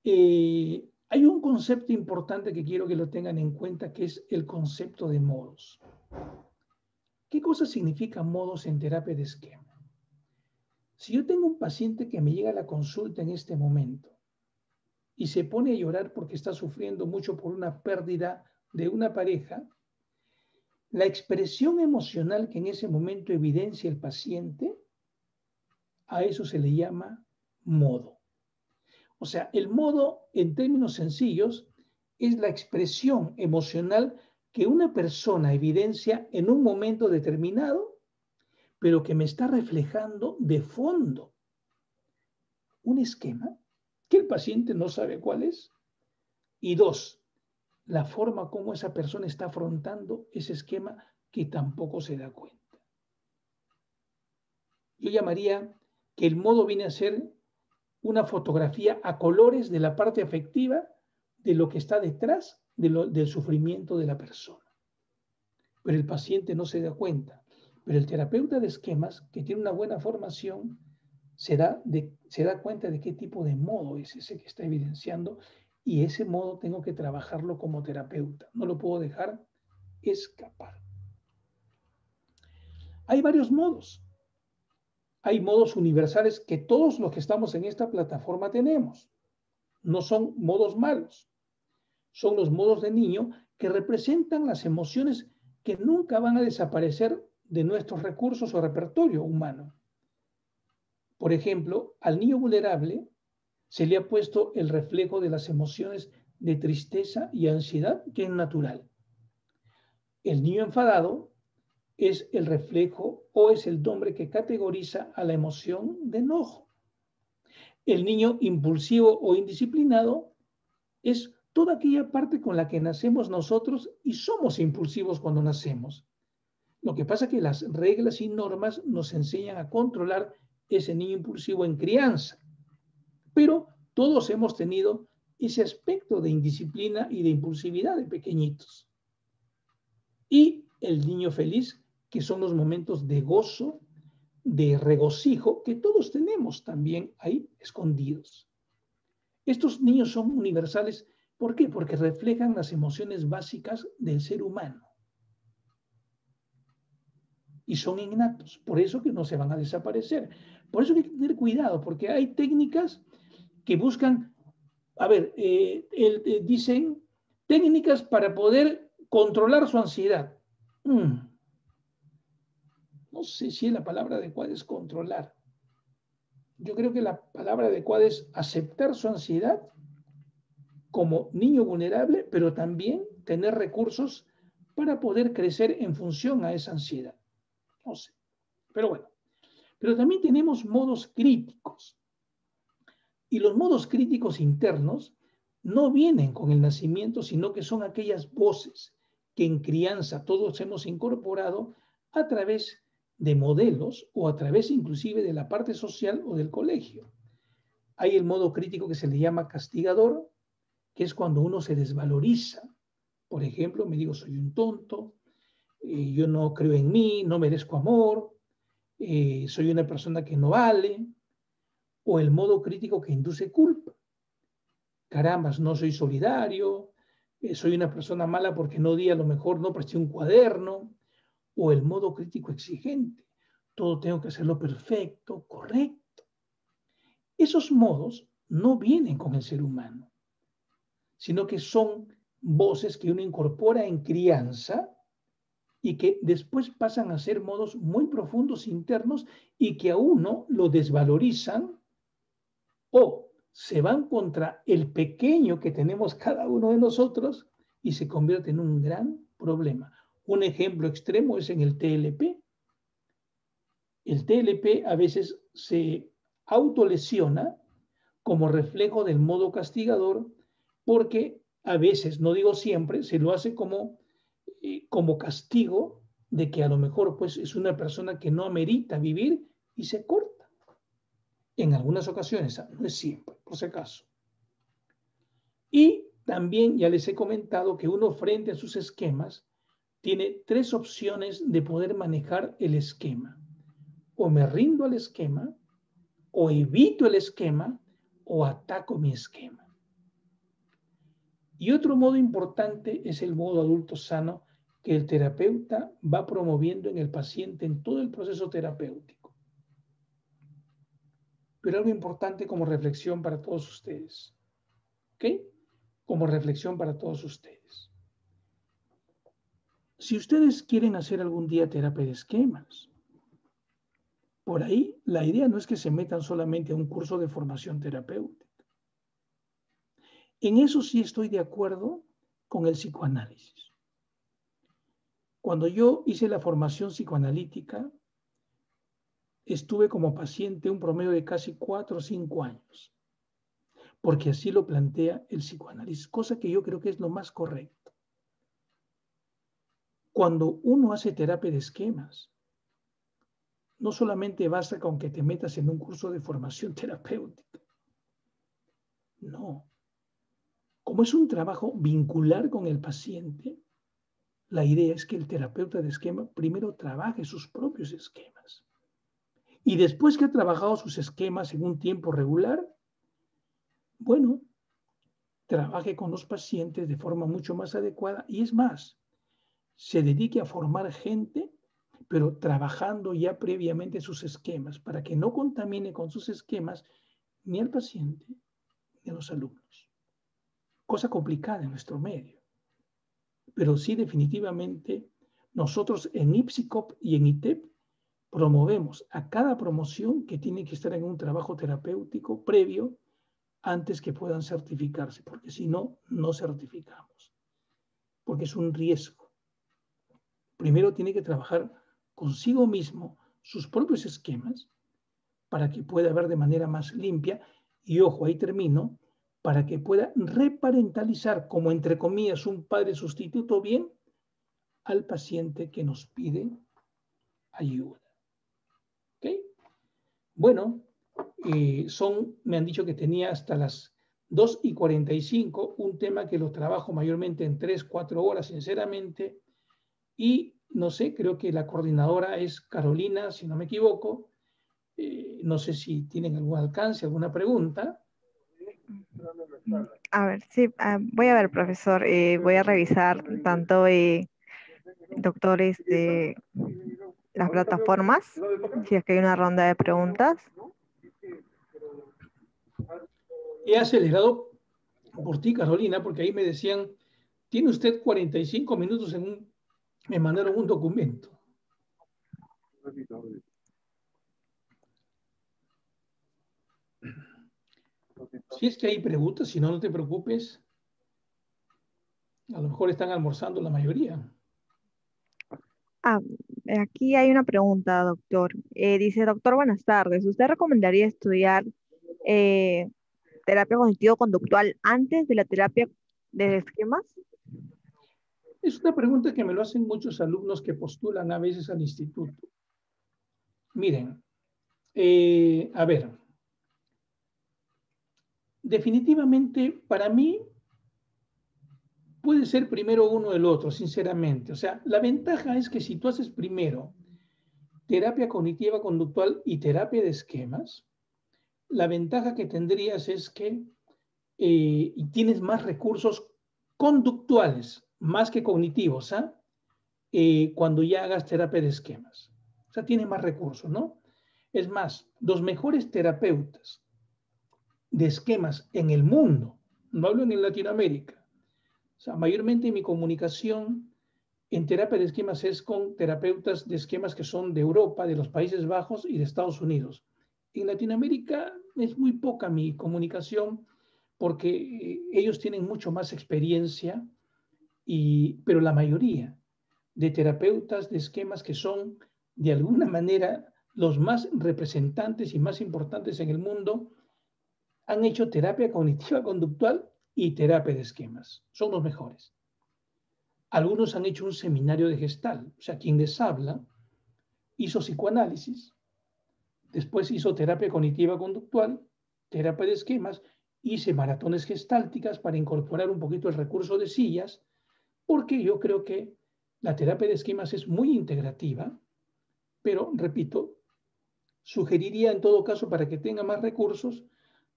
S1: Hay un concepto importante que quiero que lo tengan en cuenta, que es el concepto de modos. ¿Qué cosa significa modos en terapia de esquema? Si yo tengo un paciente que me llega a la consulta en este momento y se pone a llorar porque está sufriendo mucho por una pérdida de una pareja, la expresión emocional que en ese momento evidencia el paciente, a eso se le llama modo. O sea, el modo, en términos sencillos, es la expresión emocional que una persona evidencia en un momento determinado, pero que me está reflejando de fondo un esquema que el paciente no sabe cuál es. Y 2, la forma como esa persona está afrontando ese esquema que tampoco se da cuenta. Yo llamaría que el modo viene a ser una fotografía a colores de la parte afectiva de lo que está detrás del sufrimiento de la persona. Pero el paciente no se da cuenta. Pero el terapeuta de esquemas, que tiene una buena formación, se da cuenta de qué tipo de modo es ese que está evidenciando y ese modo tengo que trabajarlo como terapeuta. No lo puedo dejar escapar. Hay varios modos. Hay modos universales que todos los que estamos en esta plataforma tenemos. No son modos malos. Son los modos de niño que representan las emociones que nunca van a desaparecer de nuestros recursos o repertorio humano. Por ejemplo, al niño vulnerable se le ha puesto el reflejo de las emociones de tristeza y ansiedad, que es natural. El niño enfadado es el reflejo o es el nombre que categoriza a la emoción de enojo. El niño impulsivo o indisciplinado es toda aquella parte con la que nacemos nosotros y somos impulsivos cuando nacemos. Lo que pasa es que las reglas y normas nos enseñan a controlar ese niño impulsivo en crianza. Pero todos hemos tenido ese aspecto de indisciplina y de impulsividad de pequeñitos. Y el niño feliz, que son los momentos de gozo, de regocijo, que todos tenemos también ahí escondidos. Estos niños son universales. ¿Por qué? Porque reflejan las emociones básicas del ser humano. Y son innatos, por eso que no se van a desaparecer. Por eso hay que tener cuidado, porque hay técnicas que buscan, a ver, dicen técnicas para poder controlar su ansiedad. No sé si la palabra adecuada es controlar. Yo creo que la palabra adecuada es aceptar su ansiedad como niño vulnerable, pero también tener recursos para poder crecer en función a esa ansiedad. No sé, pero bueno. Pero también tenemos modos críticos. Y los modos críticos internos no vienen con el nacimiento, sino que son aquellas voces que en crianza todos hemos incorporado a través de modelos o a través inclusive de la parte social o del colegio. Hay el modo crítico que se le llama castigador, que es cuando uno se desvaloriza. Por ejemplo, me digo, soy un tonto, yo no creo en mí, no merezco amor, soy una persona que no vale, o el modo crítico que induce culpa. Carambas, no soy solidario, soy una persona mala porque no di a lo mejor, no presté un cuaderno, o el modo crítico exigente, todo tengo que hacerlo perfecto, correcto. Esos modos no vienen con el ser humano, sino que son voces que uno incorpora en crianza y que después pasan a ser modos muy profundos internos y que a uno lo desvalorizan o se van contra el pequeño que tenemos cada uno de nosotros y se convierte en un gran problema. Un ejemplo extremo es en el TLP. El TLP a veces se autolesiona como reflejo del modo castigador porque a veces, no digo siempre, se lo hace como castigo de que a lo mejor pues, es una persona que no amerita vivir y se corta. En algunas ocasiones, no es siempre, por si acaso. Y también ya les he comentado que uno frente a sus esquemas tiene tres opciones de poder manejar el esquema. O me rindo al esquema, o evito el esquema, o ataco mi esquema. Y otro modo importante es el modo adulto sano que el terapeuta va promoviendo en el paciente en todo el proceso terapéutico. Pero algo importante como reflexión para todos ustedes. ¿Ok? Como reflexión para todos ustedes. Si ustedes quieren hacer algún día terapia de esquemas, por ahí la idea no es que se metan solamente a un curso de formación terapéutica. En eso sí estoy de acuerdo con el psicoanálisis. Cuando yo hice la formación psicoanalítica, estuve como paciente un promedio de casi 4 o 5 años, porque así lo plantea el psicoanálisis, cosa que yo creo que es lo más correcto. Cuando uno hace terapia de esquemas, no solamente basta con que te metas en un curso de formación terapéutica. No. Como es un trabajo vincular con el paciente, la idea es que el terapeuta de esquema primero trabaje sus propios esquemas. Y después que ha trabajado sus esquemas en un tiempo regular, bueno, trabaje con los pacientes de forma mucho más adecuada y es más, se dedique a formar gente, pero trabajando ya previamente sus esquemas para que no contamine con sus esquemas ni al paciente ni a los alumnos. Cosa complicada en nuestro medio. Pero sí, definitivamente, nosotros en IPSICOP y en ITEP promovemos a cada promoción que tiene que estar en un trabajo terapéutico previo antes que puedan certificarse, porque si no, no certificamos. Porque es un riesgo. Primero tiene que trabajar consigo mismo sus propios esquemas para que pueda ver de manera más limpia y, ojo, ahí termino, para que pueda reparentalizar como, entre comillas, un padre sustituto bien al paciente que nos pide ayuda. ¿Ok? Bueno, me han dicho que tenía hasta las 2:45, un tema que lo trabajo mayormente en 3, 4 horas, sinceramente, y no sé, creo que la coordinadora es Carolina, si no me equivoco. No sé si tienen algún alcance, alguna pregunta.
S2: A ver, sí, voy a ver, profesor, voy a revisar tanto doctores de las plataformas, si es que hay una ronda de preguntas.
S1: He acelerado por ti, Carolina, porque ahí me decían, tiene usted 45 minutos me mandaron un documento. Si es que hay preguntas, si no, no te preocupes. A lo mejor están almorzando la mayoría.
S2: Ah, aquí hay una pregunta, doctor. Dice, doctor, buenas tardes. ¿Usted recomendaría estudiar eh, terapia cognitivo-conductual antes de la terapia de esquemas?
S1: Es una pregunta que me lo hacen muchos alumnos que postulan a veces al instituto. Miren, a ver, definitivamente para mí puede ser primero uno o el otro, sinceramente. O sea, la ventaja es que si tú haces primero terapia cognitiva conductual y terapia de esquemas, la ventaja que tendrías es que tienes más recursos conductuales, más que cognitivos, ¿ah? Cuando ya hagas terapia de esquemas. O sea, tienes más recursos, ¿no? Es más, los mejores terapeutas de esquemas en el mundo, no hablo en Latinoamérica, o sea, mayormente mi comunicación en terapia de esquemas es con terapeutas de esquemas que son de Europa, de los Países Bajos y de Estados Unidos. En Latinoamérica es muy poca mi comunicación porque ellos tienen mucho más experiencia, pero la mayoría de terapeutas de esquemas que son de alguna manera los más representantes y más importantes en el mundo han hecho terapia cognitiva conductual y terapia de esquemas. Son los mejores. Algunos han hecho un seminario de Gestalt, o sea, quien les habla hizo psicoanálisis, después hizo terapia cognitiva conductual, terapia de esquemas, hice maratones gestálticas para incorporar un poquito el recurso de sillas, porque yo creo que la terapia de esquemas es muy integrativa, pero repito, sugeriría en todo caso para que tenga más recursos,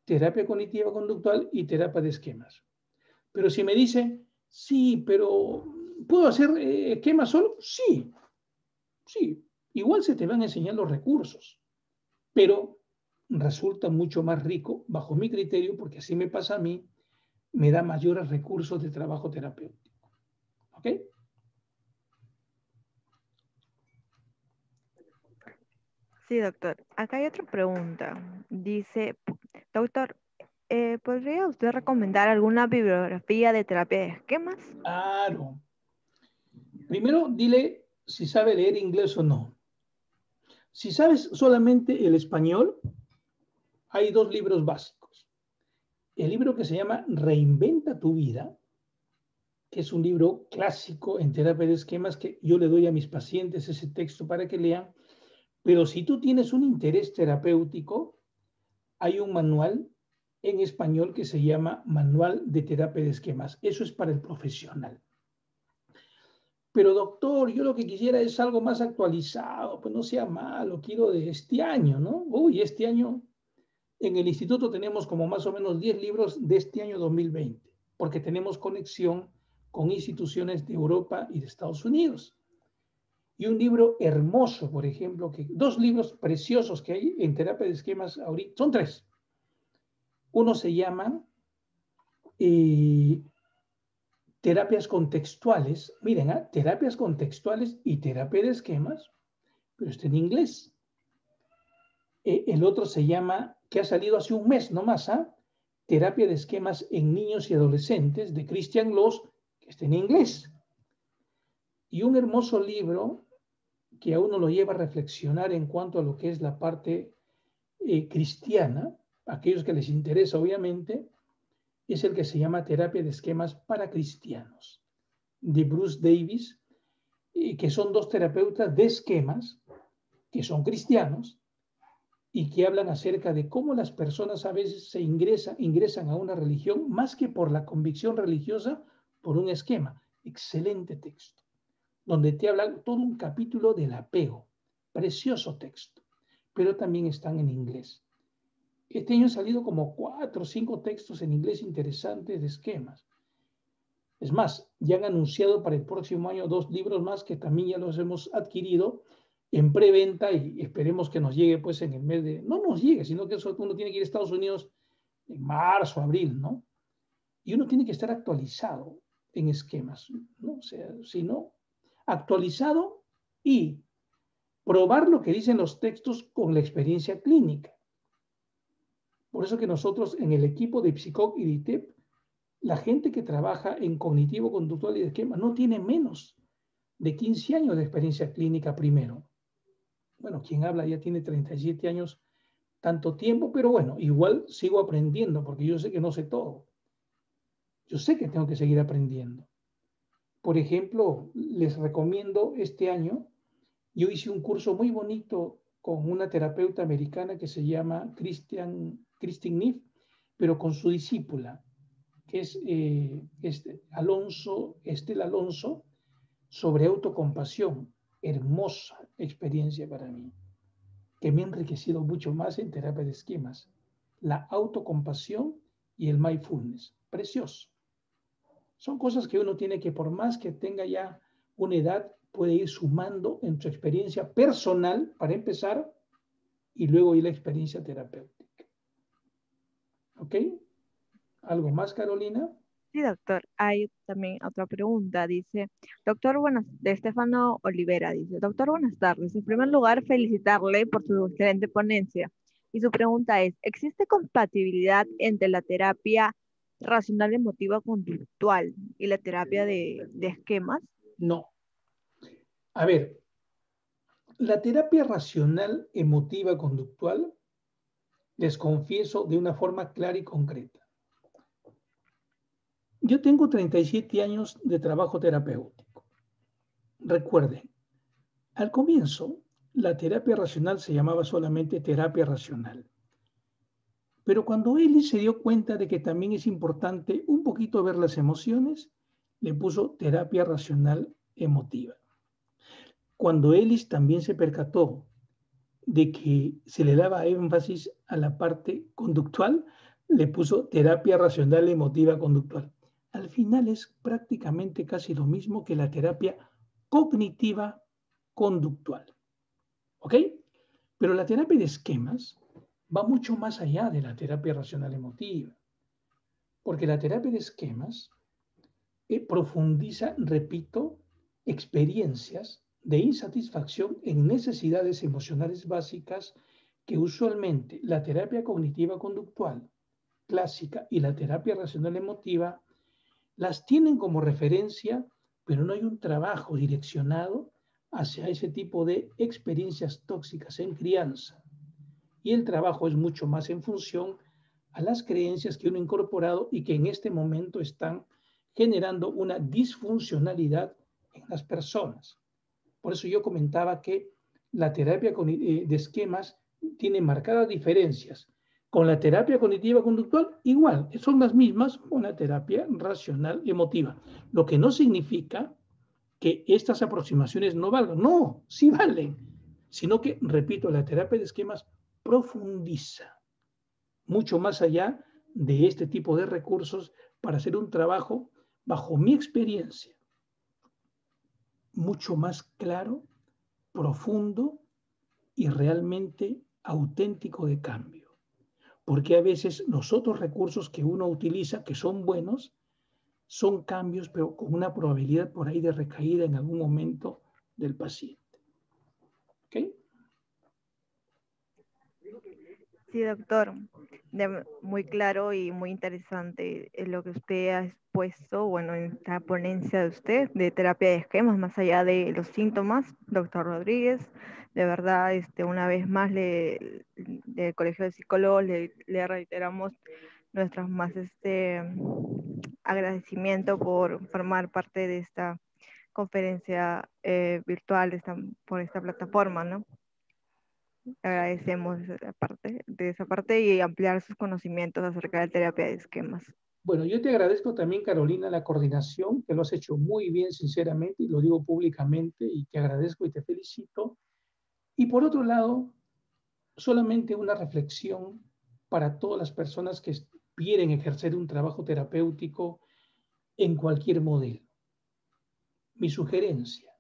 S1: terapia cognitiva conductual y terapia de esquemas. Pero si me dice, sí, pero ¿puedo hacer esquemas solo? Sí, sí, igual se te van a enseñar los recursos, pero resulta mucho más rico, bajo mi criterio, porque así me pasa a mí, me da mayores recursos de trabajo terapéutico. ¿Ok?
S2: Sí, doctor. Acá hay otra pregunta. Dice, doctor, ¿podría usted recomendar alguna bibliografía de terapia de esquemas?
S1: Claro. Primero, dile si sabe leer inglés o no. Si sabes solamente el español, hay dos libros básicos. El libro que se llama Reinventa tu vida, que es un libro clásico en terapia de esquemas que yo le doy a mis pacientes ese texto para que lean. Pero si tú tienes un interés terapéutico, hay un manual en español que se llama Manual de Terapia de Esquemas. Eso es para el profesional. Pero doctor, yo lo que quisiera es algo más actualizado, pues no sea malo, quiero de este año, ¿no? Uy, este año en el instituto tenemos como más o menos 10 libros de este año 2020, porque tenemos conexión con instituciones de Europa y de Estados Unidos. Y un libro hermoso, por ejemplo, dos libros preciosos que hay en terapia de esquemas ahorita, son tres. Uno se llama eh, terapias contextuales, miren, terapias contextuales y terapia de esquemas, pero está en inglés. El otro se llama, que ha salido hace un mes nomás, terapia de esquemas en niños y adolescentes de Christian Loss, que está en inglés. Y un hermoso libro que a uno lo lleva a reflexionar en cuanto a lo que es la parte cristiana, aquellos que les interesa obviamente, es el que se llama Terapia de Esquemas para Cristianos, de Bruce Davis, que son dos terapeutas de esquemas que son cristianos y que hablan acerca de cómo las personas a veces ingresan a una religión más que por la convicción religiosa, por un esquema. Excelente texto. donde te habla todo un capítulo del apego. Precioso texto, pero también están en inglés. Este año han salido como 4 o 5 textos en inglés interesantes de esquemas. Es más, ya han anunciado para el próximo año 2 libros más que también ya los hemos adquirido en preventa y esperemos que nos llegue pues en el mes de, no nos llegue, sino que eso uno tiene que ir a Estados Unidos en marzo, abril, ¿no? Y uno tiene que estar actualizado en esquemas, ¿no? O sea, si no, actualizado y probar lo que dicen los textos con la experiencia clínica. Por eso que nosotros en el equipo de Psicoc y de ITEP, la gente que trabaja en cognitivo conductual y de esquema no tiene menos de 15 años de experiencia clínica primero. Bueno, quien habla ya tiene 37 años, tanto tiempo, pero bueno, igual sigo aprendiendo porque yo sé que no sé todo. Yo sé que tengo que seguir aprendiendo. Por ejemplo, les recomiendo este año, yo hice un curso muy bonito con una terapeuta americana que se llama Christine Neff, pero con su discípula, que es Estela Alonso, sobre autocompasión. Hermosa experiencia para mí, que me ha enriquecido mucho más en terapia de esquemas. La autocompasión y el mindfulness. Precioso. Son cosas que uno tiene que, por más que tenga ya una edad, puede ir sumando en su experiencia personal para empezar y luego ir la experiencia terapéutica. ¿Ok? ¿Algo más, Carolina?
S2: Sí, doctor. Hay también otra pregunta. Dice, doctor, buenas, de Estefano Olivera, dice, doctor, buenas tardes. En primer lugar, felicitarle por su excelente ponencia. Y su pregunta es, ¿existe compatibilidad entre la terapia racional emotiva conductual y la terapia de esquemas?
S1: No. A ver, la terapia racional emotiva conductual, les confieso de una forma clara y concreta. Yo tengo 37 años de trabajo terapéutico. Recuerden, al comienzo, la terapia racional se llamaba solamente terapia racional. Pero cuando Eli se dio cuenta de que también es importante un poquito ver las emociones, le puso terapia racional emotiva. Cuando Ellis también se percató de que se le daba énfasis a la parte conductual, le puso terapia racional emotiva conductual. Al final es prácticamente casi lo mismo que la terapia cognitiva conductual. ¿Ok? Pero la terapia de esquemas va mucho más allá de la terapia racional emotiva, porque la terapia de esquemas profundiza, repito, experiencias de insatisfacción en necesidades emocionales básicas que usualmente la terapia cognitiva conductual clásica y la terapia racional emotiva las tienen como referencia, pero no hay un trabajo direccionado hacia ese tipo de experiencias tóxicas en crianza. Y el trabajo es mucho más en función a las creencias que uno ha incorporado y que en este momento están generando una disfuncionalidad en las personas. Por eso yo comentaba que la terapia de esquemas tiene marcadas diferencias. Con la terapia cognitiva conductual, igual, son las mismas con la terapia racional emotiva. Lo que no significa que estas aproximaciones no valgan. No, sí valen. Sino que, repito, la terapia de esquemas profundiza mucho más allá de este tipo de recursos para hacer un trabajo, bajo mi experiencia, mucho más claro, profundo y realmente auténtico de cambio. Porque a veces los otros recursos que uno utiliza, que son buenos, son cambios, pero con una probabilidad por ahí de recaída en algún momento del paciente. ¿Ok?
S2: Sí, doctor, muy claro y muy interesante lo que usted ha expuesto, bueno, en esta ponencia de usted de terapia de esquemas, más allá de los síntomas, doctor Rodríguez. De verdad, una vez más, del Colegio de Psicólogos le reiteramos nuestro más agradecimiento por formar parte de esta conferencia virtual por esta plataforma, ¿no? Agradecemos de esa parte y ampliar sus conocimientos acerca de terapia de esquemas.
S1: Bueno, yo te agradezco también, Carolina, la coordinación, que lo has hecho muy bien, sinceramente, y lo digo públicamente, y te agradezco y te felicito. Y por otro lado, solamente una reflexión para todas las personas que quieren ejercer un trabajo terapéutico en cualquier modelo. Mi sugerencia,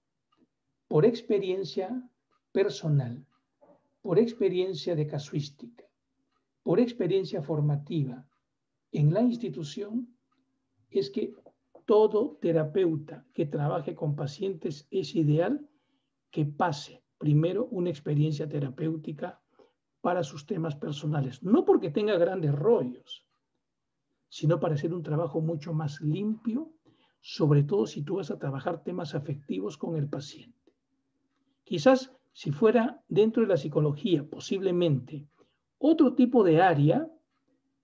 S1: por experiencia personal, por experiencia de casuística, por experiencia formativa en la institución, es que todo terapeuta que trabaje con pacientes es ideal que pase primero una experiencia terapéutica para sus temas personales. No porque tenga grandes rollos, sino para hacer un trabajo mucho más limpio, sobre todo si tú vas a trabajar temas afectivos con el paciente. Quizás si fuera dentro de la psicología, posiblemente otro tipo de área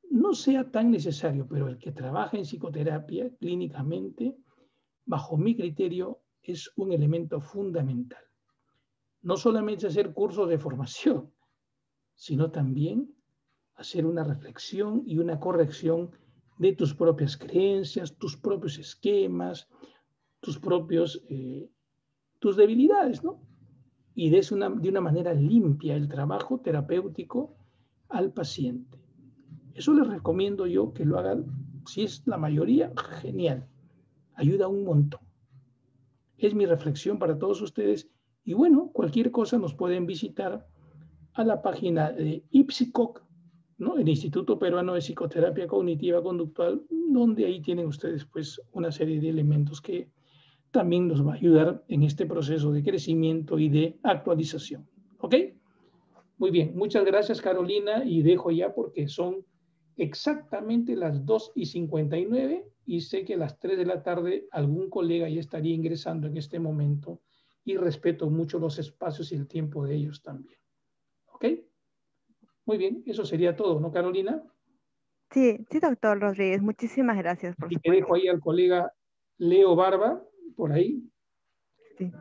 S1: no sea tan necesario, pero el que trabaja en psicoterapia clínicamente, bajo mi criterio, es un elemento fundamental. No solamente hacer cursos de formación, sino también hacer una reflexión y una corrección de tus propias creencias, tus propios esquemas, tus debilidades, ¿no? Y de una manera limpia el trabajo terapéutico al paciente. Eso les recomiendo yo que lo hagan. Si es la mayoría, genial. Ayuda un montón. Es mi reflexión para todos ustedes. Y bueno, cualquier cosa nos pueden visitar a la página de IPSICOC, ¿no? El Instituto Peruano de Psicoterapia Cognitiva Conductual, donde ahí tienen ustedes pues una serie de elementos que también nos va a ayudar en este proceso de crecimiento y de actualización. ¿Ok? Muy bien, muchas gracias, Carolina, y dejo ya porque son exactamente las 2:59 y sé que a las 3 de la tarde algún colega ya estaría ingresando en este momento y respeto mucho los espacios y el tiempo de ellos también. ¿Ok? Muy bien, eso sería todo, ¿no, Carolina?
S2: Sí, sí, doctor Rodríguez, muchísimas gracias por
S1: Y
S2: su
S1: te dejo ahí al colega Leo Barba, por ahí.
S2: Sí.